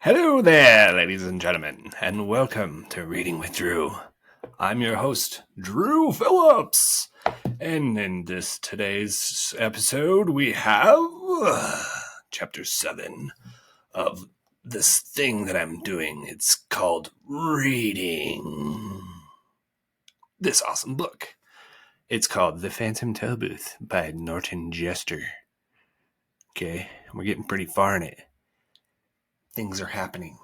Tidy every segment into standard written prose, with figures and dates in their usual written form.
Hello there, ladies and gentlemen, and welcome to Reading with Drew. I'm your host, Drew Phillips, and in today's episode, we have Chapter 7 of this thing that I'm doing. It's called Reading this awesome book. It's called The Phantom Tollbooth by Norton Jester. Okay, we're getting pretty far in it. Things are happening.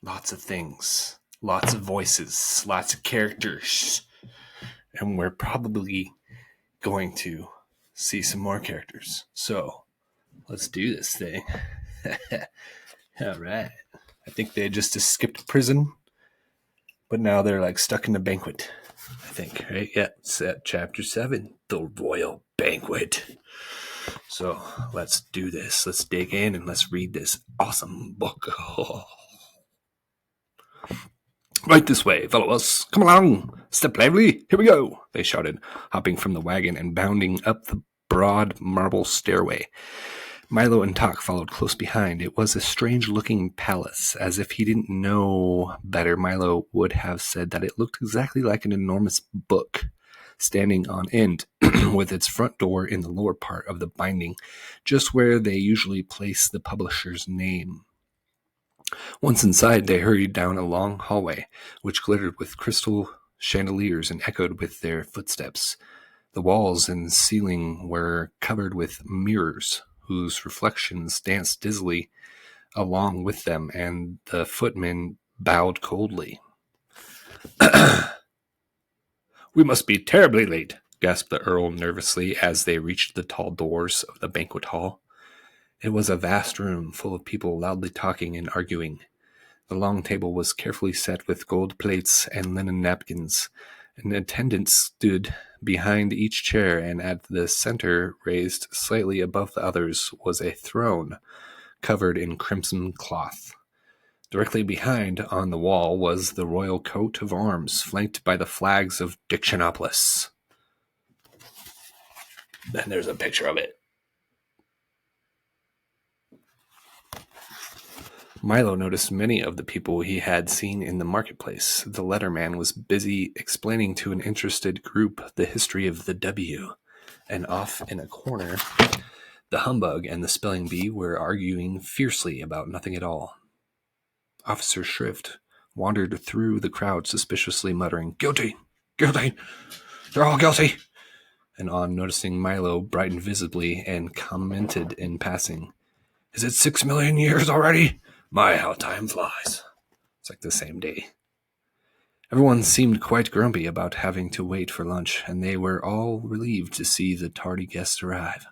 Lots of things. Lots of voices. Lots of characters. And we're probably going to see some more characters. So, let's do this thing. Alright. I think they just escaped prison. But now they're like stuck in a banquet. I think, right? Yeah, it's at Chapter 7. The Royal Banquet. So, let's do this. Let's dig in and let's read this awesome book. Right this way, fellows. Come along. Step lively. Here we go, they shouted, hopping from the wagon and bounding up the broad marble stairway. Milo and Tok followed close behind. It was a strange-looking palace. As if he didn't know better, Milo would have said that it looked exactly like an enormous book, standing on end, with its front door in the lower part of the binding, just where they usually place the publisher's name. Once inside, they hurried down a long hallway, which glittered with crystal chandeliers and echoed with their footsteps. The walls and ceiling were covered with mirrors, whose reflections danced dizzily along with them, and the footmen bowed coldly. "We must be terribly late," gasped the Earl nervously as they reached the tall doors of the banquet hall. It was a vast room full of people loudly talking and arguing. The long table was carefully set with gold plates and linen napkins. An attendant stood behind each chair, and at the center, raised slightly above the others, was a throne covered in crimson cloth. Directly behind, on the wall, was the royal coat of arms, flanked by the flags of Dictionopolis. And there's a picture of it. Milo noticed many of the people he had seen in the marketplace. The letterman was busy explaining to an interested group the history of the W, and off in a corner, the humbug and the spelling bee were arguing fiercely about nothing at all. Officer Shrift wandered through the crowd suspiciously, muttering, "Guilty! Guilty! They're all guilty!" And on noticing Milo, brightened visibly and commented in passing, "Is it 6 million years already? My, how time flies." It's like the same day. Everyone seemed quite grumpy about having to wait for lunch, and they were all relieved to see the tardy guests arrive.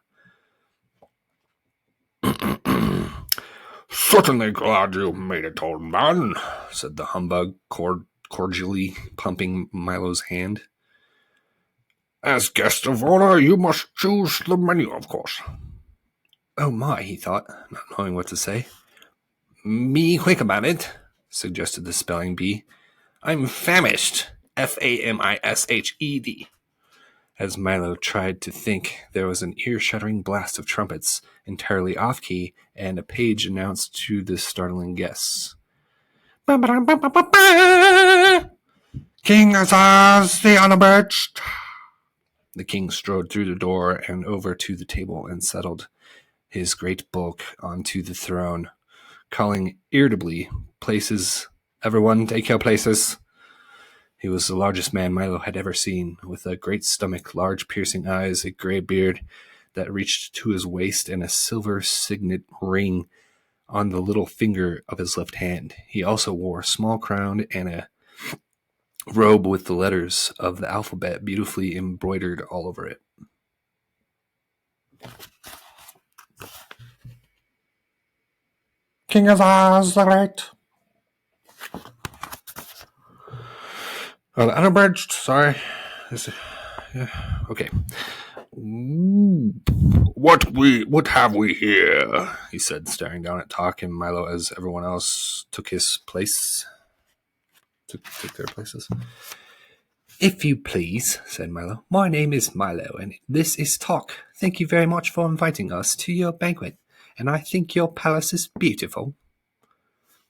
"Certainly glad you made it, old man," said the humbug, cordially pumping Milo's hand. "As guest of honor, you must choose the menu, of course." "Oh my," he thought, not knowing what to say. "Me quick about it," suggested the spelling bee. "I'm famished. Famished. As Milo tried to think, there was an ear-shattering blast of trumpets, entirely off-key, and a page announced to the startling guests. "King Azaz the Unabridged." The king strode through the door and over to the table and settled his great bulk onto the throne, calling irritably, "Places! Everyone, take your places!" He was the largest man Milo had ever seen, with a great stomach, large piercing eyes, a gray beard that reached to his waist, and a silver signet ring on the little finger of his left hand. He also wore a small crown and a robe with the letters of the alphabet beautifully embroidered all over it. "King Azaz the Great." Unabridged, sorry. Okay. What have we here?" he said, staring down at Tok and Milo as everyone else took his place. Took their places. "If you please," said Milo. "My name is Milo, and this is Tok. Thank you very much for inviting us to your banquet, and I think your palace is beautiful."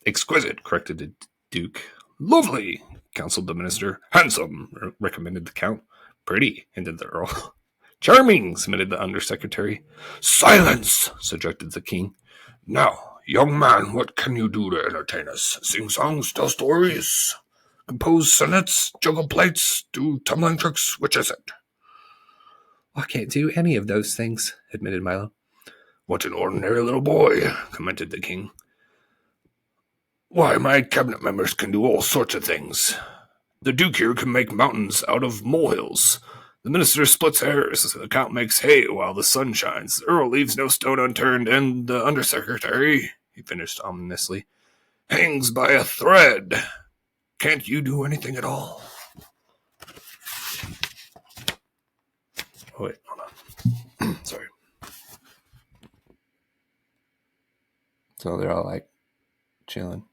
Exquisite, corrected the Duke. Lovely, counseled the minister. Handsome, recommended the Count. Pretty, hinted the Earl. Charming, submitted the Undersecretary. Silence, subjected the King. Now, young man, what can you do to entertain us? Sing songs, tell stories, compose sonnets, juggle plates, do tumbling tricks? Which is it? I can't do any of those things, admitted Milo. What an ordinary little boy, commented the King. Why, my cabinet members can do all sorts of things. The Duke here can make mountains out of molehills. The minister splits hairs, the Count makes hay while the sun shines, the Earl leaves no stone unturned, and the Undersecretary, he finished ominously, hangs by a thread. Can't you do anything at all? Oh, wait, hold on. Sorry. So they're all like chilling.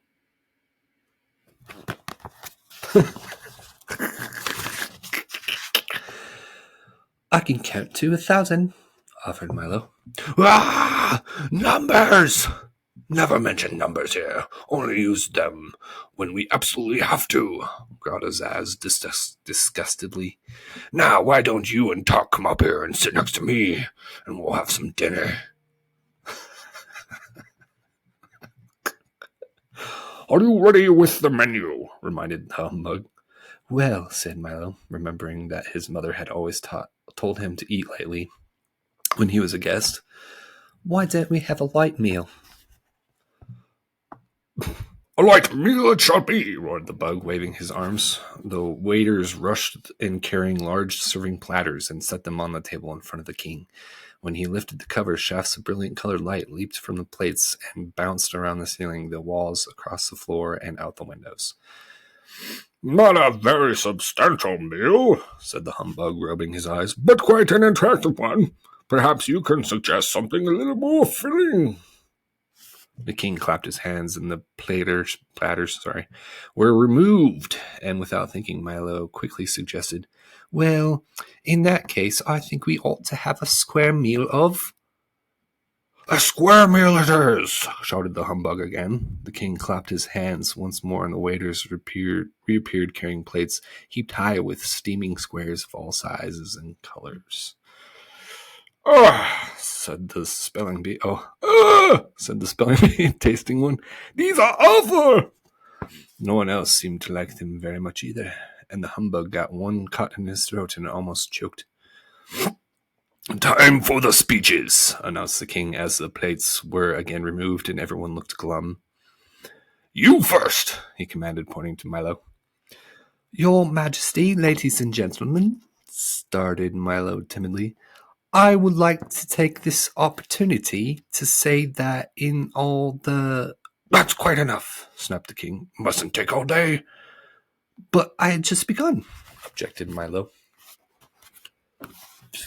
I can count to 1,000, offered Milo. Ah! Numbers! Never mention numbers here. Only use them when we absolutely have to, growled Azaz disgustedly. Now, why don't you and Talk come up here and sit next to me, and we'll have some dinner. Are you ready with the menu? Reminded the humbug. Well, said Milo, remembering that his mother had always told him to eat lightly when he was a guest. Why don't we have a light meal? A light meal it shall be, roared the bug, waving his arms. The waiters rushed in carrying large serving platters and set them on the table in front of the King. When he lifted the cover, shafts of brilliant colored light leaped from the plates and bounced around the ceiling, the walls, across the floor, and out the windows. Not a very substantial meal, said the humbug, rubbing his eyes, but quite an attractive one. Perhaps you can suggest something a little more filling. The King clapped his hands, and the platters were removed. And without thinking, Milo quickly suggested, well, in that case, I think we ought to have a square meal of... A square meal it is, shouted the humbug again. The King clapped his hands once more, and the waiters reappeared carrying plates heaped high with steaming squares of all sizes and colors. Said the spelling bee. Said the spelling bee, tasting one. These are awful! No one else seemed to like them very much either, and the humbug got one caught in his throat and almost choked. Time for the speeches, announced the King as the plates were again removed and everyone looked glum. You first, he commanded, pointing to Milo. Your Majesty, ladies and gentlemen, started Milo timidly. I would like to take this opportunity to say that in all the... That's quite enough, snapped the King. Mustn't take all day. But I had just begun, objected Milo.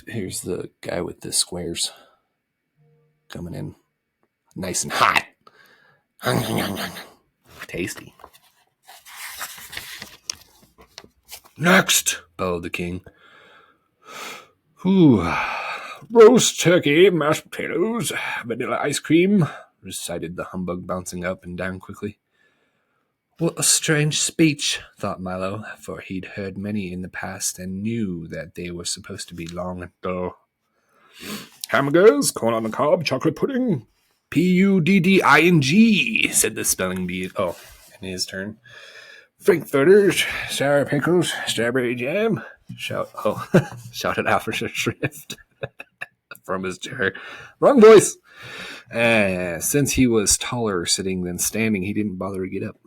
Here's the guy with the squares coming in. Nice and hot. Tasty. Next, bellowed the King. Roast turkey, mashed potatoes, vanilla ice cream, recited the humbug, bouncing up and down quickly. What a strange speech, thought Milo, for he'd heard many in the past and knew that they were supposed to be long and dull. Hamburgers, corn on the cob, chocolate pudding, pudding, said the spelling bee. Oh, in his turn. Frankfurters, sour pickles, strawberry jam, shouted Officer Shrift from his chair. Wrong voice. Since he was taller sitting than standing, he didn't bother to get up.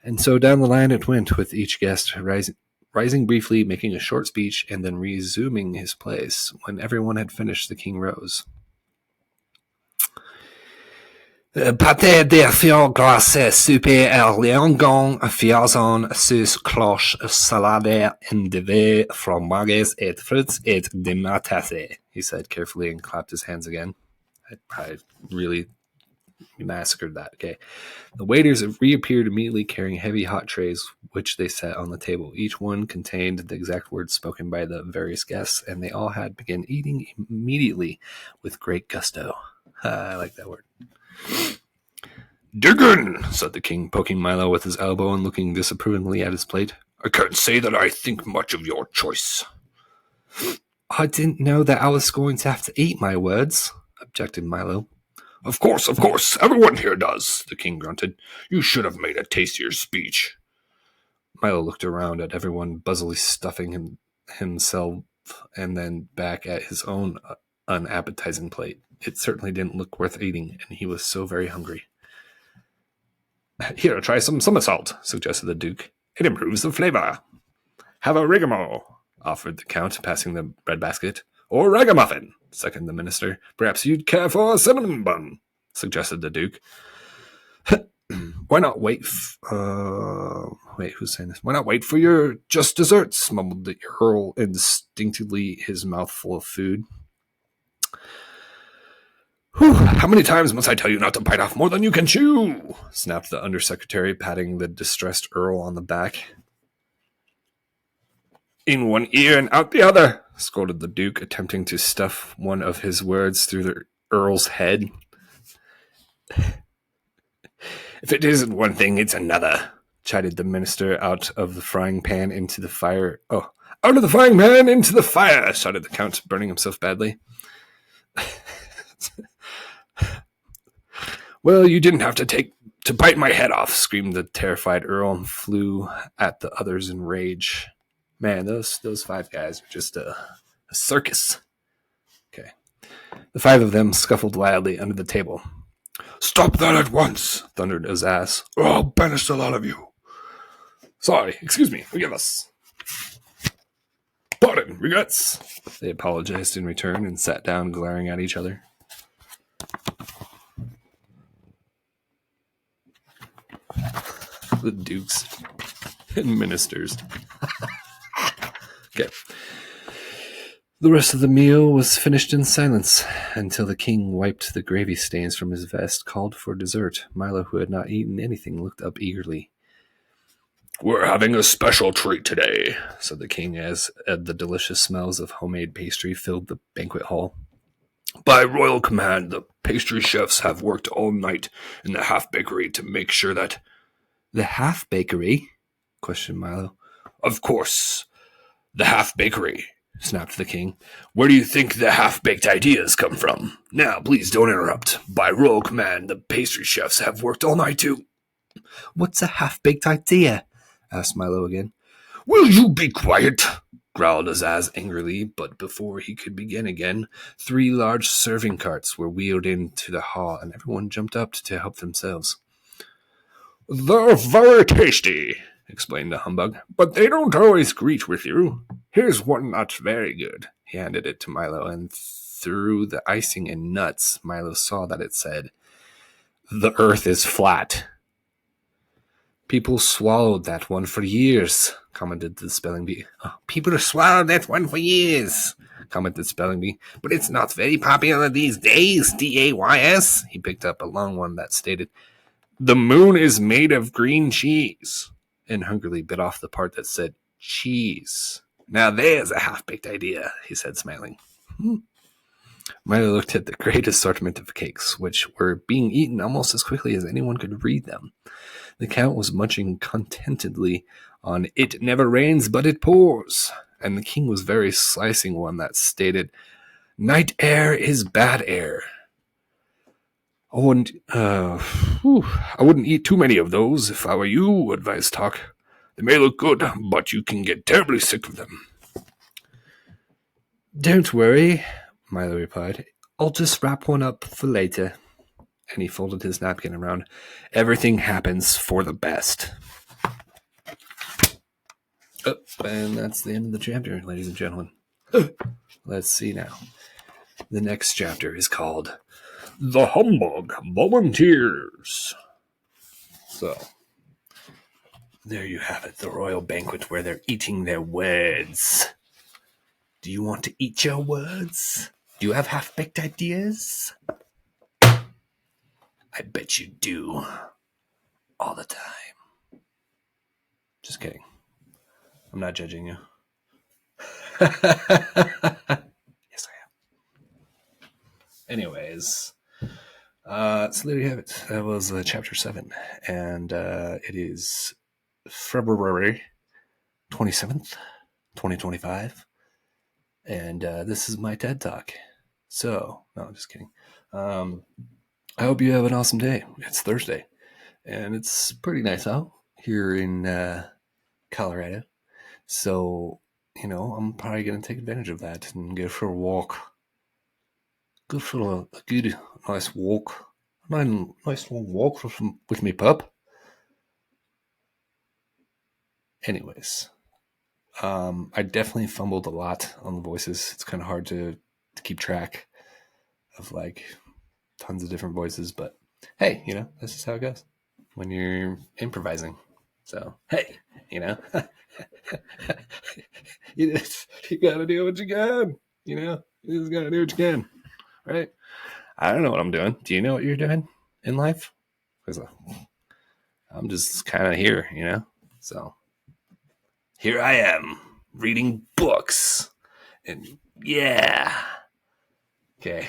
And so down the line it went, with each guest rising briefly, making a short speech, and then resuming his place. When everyone had finished, the King rose. Pâté de fion glacé souper à l'angon, fiazon sauce cloche, salade endive, fromages et fruits et dématacé, he said carefully and clapped his hands again. I really massacred that. Okay. The waiters reappeared immediately carrying heavy hot trays, which they set on the table. Each one contained the exact words spoken by the various guests, and they all had begun eating immediately with great gusto. I like that word. Diggin', said the king, poking Milo with his elbow and looking disapprovingly at his plate. I can't say that I think much of your choice. I didn't know that I was going to have to eat my words, objected Milo. Of course, everyone here does, the king grunted. You should have made a tastier speech. Milo looked around at everyone buzzily stuffing himself and then back at his own unappetizing plate. It certainly didn't look worth eating, and he was so very hungry. Here, try some somersault, suggested the Duke. It improves the flavor. Have a rigmarole, offered the Count, passing the breadbasket. Or ragamuffin, seconded the minister. Perhaps you'd care for a cinnamon bun, suggested the Duke. Why not wait? Who's saying this? Why not wait for your just desserts? Mumbled the Earl instinctively, his mouth full of food. Whew, how many times must I tell you not to bite off more than you can chew? Snapped the undersecretary, patting the distressed Earl on the back. In one ear and out the other, scolded the Duke, attempting to stuff one of his words through the Earl's head. If it isn't one thing, it's another, chided the minister out of the frying pan into the fire. Oh, out of the frying pan into the fire, shouted the Count, burning himself badly. Well, you didn't have to bite my head off, screamed the terrified Earl and flew at the others in rage. Man, those five guys are just a circus. Okay. The five of them scuffled wildly under the table. Stop that at once, thundered Azaz, or I'll banish the lot of you. Sorry, excuse me, forgive us. Pardon, regrets. They apologized in return and sat down glaring at each other. The dukes and ministers. Okay. The rest of the meal was finished in silence until the king wiped the gravy stains from his vest, called for dessert. Milo, who had not eaten anything, looked up eagerly. We're having a special treat today, said the king as the delicious smells of homemade pastry filled the banquet hall. By royal command, the pastry chefs have worked all night in the half-bakery to make sure that... The half-bakery? Questioned Milo. Of course, the half-bakery, snapped the king. Where do you think the half-baked ideas come from? Now, please don't interrupt. By royal command, the pastry chefs have worked all night to... What's a half-baked idea? Asked Milo again. Will you be quiet? Growled Azaz angrily, but before he could begin again, 3 large serving carts were wheeled into the hall, and everyone jumped up to help themselves. They're very tasty, explained the humbug, but they don't always greet with you. Here's one that's very good. He handed it to Milo, and through the icing and nuts, Milo saw that it said, The earth is flat. People swallowed that one for years, commented the spelling bee. Oh, people have swallowed that one for years, commented spelling bee. But it's not very popular these days, DAYS. He picked up a long one that stated, The moon is made of green cheese, and hungrily bit off the part that said cheese. Now there's a half-baked idea, he said, smiling. Milo looked at the great assortment of cakes, which were being eaten almost as quickly as anyone could read them. The Count was munching contentedly on It Never Rains But It Pours, and the king was very slicing one that stated, Night air is bad air. I wouldn't eat too many of those if I were you, advised Talk. They may look good, but you can get terribly sick of them. Don't worry, Milo replied. I'll just wrap one up for later. And he folded his napkin around. Everything happens for the best. Oh, and that's the end of the chapter, ladies and gentlemen. Let's see now. The next chapter is called The Humbug Volunteers. So, there you have it, the royal banquet where they're eating their words. Do you want to eat your words? Do you have half-baked ideas? I bet you do. All the time. Just kidding. I'm not judging you. Yes, I am. Anyways, So there you have it. That was chapter 7. And it is February 27th, 2025. And this is my TED Talk. So, no, I'm just kidding. I hope you have an awesome day. It's Thursday. And it's pretty nice out here in Colorado. So, I'm probably going to take advantage of that and go for a walk. Go for a good, nice walk. Nice long walk with me pup. Anyways, I definitely fumbled a lot on the voices. It's kind of hard to keep track of like tons of different voices, but hey, this is how it goes when you're improvising. So hey, you gotta do what you can. You just gotta do what you can, right? I don't know what I'm doing. Do you know what you're doing in life? Because I'm just kind of here, So here I am reading books, and yeah, okay.